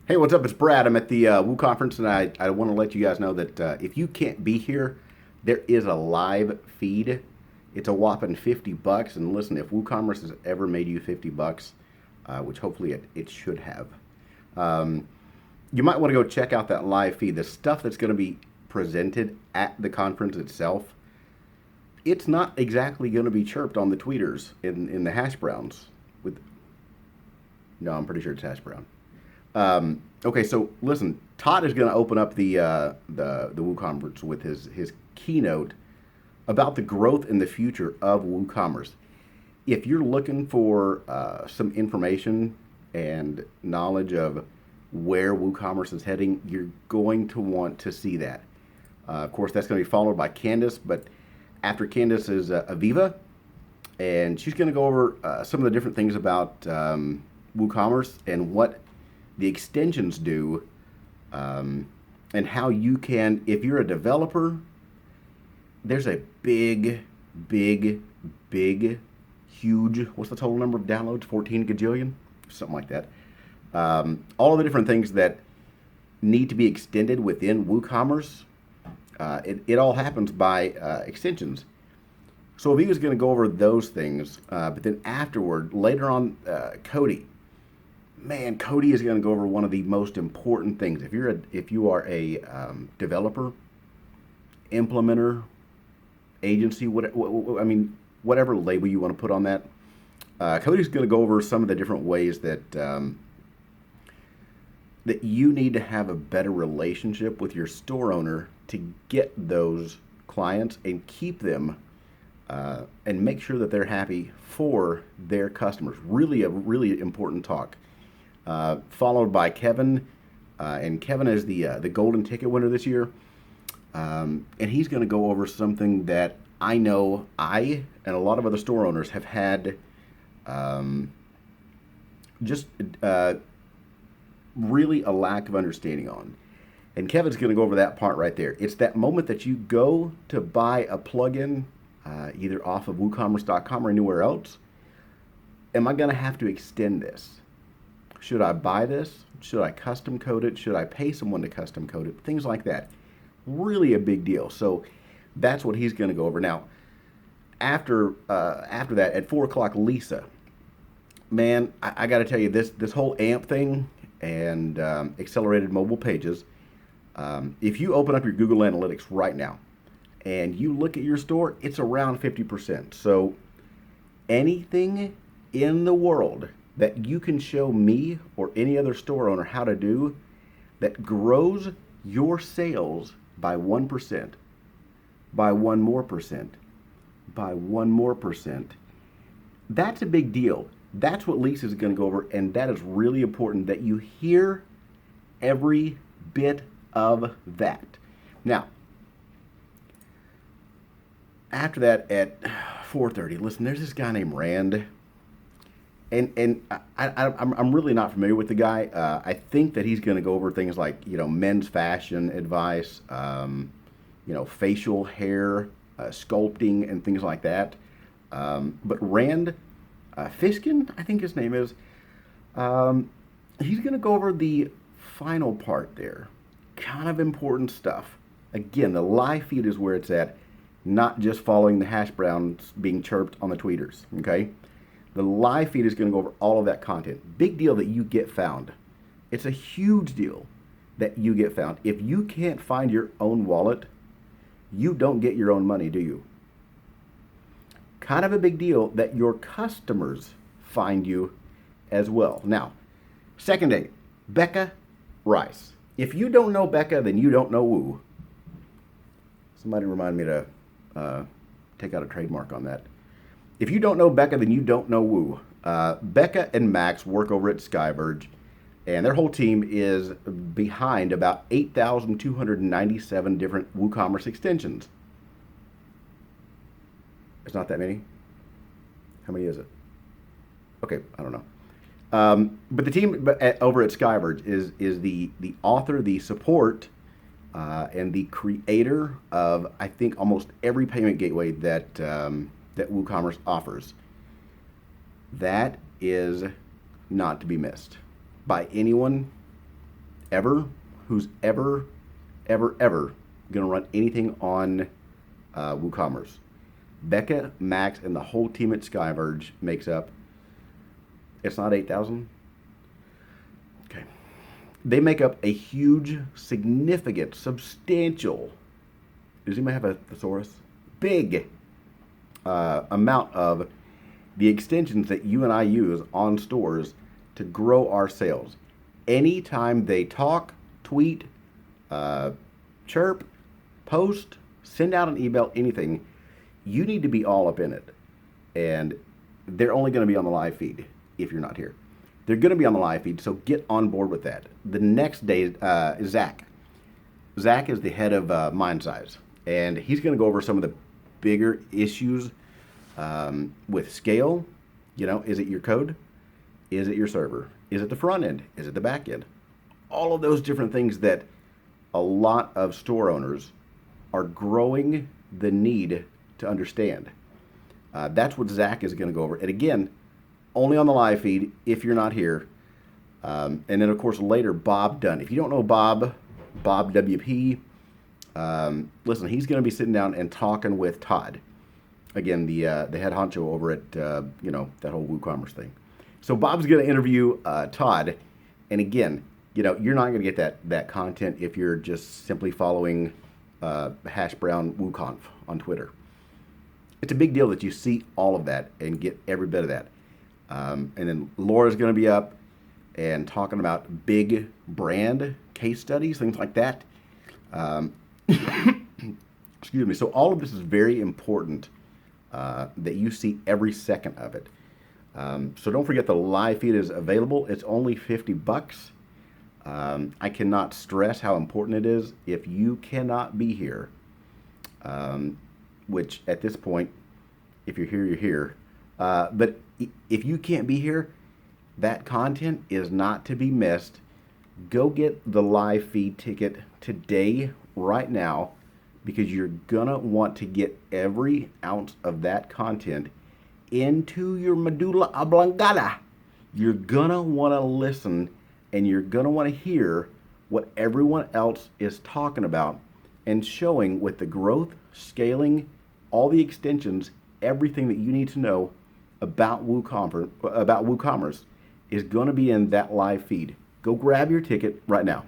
Hey, what's up? It's Brad. I'm at the Woo conference, and I want to let you guys know that if you can't be here, there is a live feed. It's a whopping $50. And listen, if WooCommerce has ever made you $50, which hopefully it should have, um, you might want to go check out that live feed. The stuff that's going to be presented at the conference itself, it's not exactly going to be chirped on the tweeters in the hash browns. With No, I'm pretty sure it's hash brown. Okay, so listen, Todd is going to open up the Woo conference with his keynote about the growth and the future of WooCommerce. If you're looking for some information and knowledge of where WooCommerce is heading, you're going to want to see that. Of course, that's going to be followed by Candace, but after Candace is Aviva, and she's going to go over some of the different things about WooCommerce and what the extensions do, and how you can, if you're a developer, there's a big, huge, what's the total number of downloads? 14 gajillion? Something like that. All of the different things that need to be extended within WooCommerce, it all happens by extensions. So Aviva's going to go over those things, but then afterward, later on, Cody. Man, Cody is going to go over one of the most important things. If you are a developer, implementer, agency, I mean, whatever label you want to put on that, Cody's going to go over some of the different ways that you need to have a better relationship with your store owner to get those clients and keep them, and make sure that they're happy for their customers. Really, a really important talk. Followed by Kevin, and Kevin is the golden ticket winner this year, and he's going to go over something that I know I and a lot of other store owners have had, just really a lack of understanding on. And Kevin's going to go over that part right there. It's that moment that you go to buy a plugin, either off of WooCommerce.com or anywhere else. Am I going to have to extend this? Should I buy this? Should I custom code it? Should I pay someone to custom code it? Things like that. Really a big deal. So that's what he's going to go over. Now, after that, at 4 o'clock, Lisa. Man, I got to tell you, this whole AMP thing and accelerated mobile pages, if you open up your Google Analytics right now and you look at your store, it's around 50%. So anything in the world that you can show me or any other store owner how to do that grows your sales by 1%, by one more percent, by one more percent, that's a big deal. That's what Lisa's going to go over, and that is really important that you hear every bit of that. Now, after that at 4:30, listen, there's this guy named Rand. And I'm really not familiar with the guy. I think that he's going to go over things like, men's fashion advice, facial hair, sculpting, and things like that. But Rand Fiskin, I think his name is, he's going to go over the final part there. Kind of important stuff. Again, the live feed is where it's at, not just following the hash browns being chirped on the tweeters, okay? The live feed is going to go over all of that content. Big deal that you get found. It's a huge deal that you get found. If you can't find your own wallet, you don't get your own money, do you? Kind of a big deal that your customers find you as well. Now, second day, Becca Rice. If you don't know Becca, then you don't know Woo. Somebody remind me to take out a trademark on that. If you don't know Becca, then you don't know Woo. Becca and Max work over at Skyverge, and their whole team is behind about 8,297 different WooCommerce extensions. It's not that many? How many is it? Okay, I don't know. But the team over at Skyverge is the author, the support, and the creator of, I think, almost every payment gateway that WooCommerce offers. That is not to be missed by anyone ever who's ever going to run anything on WooCommerce. Becca, Max, and the whole team at Skyverge makes up, it's not 8,000. Okay. They make up a huge, significant, substantial, does anybody have a thesaurus? Big amount of the extensions that you and I use on stores to grow our sales. Anytime they talk, tweet, chirp, post, send out an email, anything, you need to be all up in it. And they're only going to be on the live feed if you're not here. They're going to be on the live feed, so get on board with that. The next day is Zach. Zach is the head of MindSize, and he's going to go over some of the bigger issues with scale. You know, is it your code? Is it your server? Is it the front end? Is it the back end? All of those different things that a lot of store owners are growing the need to understand. That's what Zach is going to go over. And again, only on the live feed if you're not here. And then, of course, later, Bob Dunn. If you don't know Bob WP, listen, he's going to be sitting down and talking with Todd. Again, the head honcho over at, that whole WooCommerce thing. So Bob's going to interview Todd. And again, you're not going to get that content if you're just simply following Hash Brown WooConf on Twitter. It's a big deal that you see all of that and get every bit of that. And then Laura's going to be up and talking about big brand case studies, things like that. Excuse me. So all of this is very important that you see every second of it. So don't forget the live feed is available. It's only $50. I cannot stress how important it is. If you cannot be here, which at this point, if you're here, you're here. But if you can't be here, that content is not to be missed. Go get the live feed ticket today, right now, because you're going to want to get every ounce of that content into your medulla oblongata. You're going to want to listen, and you're going to want to hear what everyone else is talking about and showing with the growth, scaling, all the extensions, everything that you need to know about WooCommerce is going to be in that live feed. Go grab your ticket right now.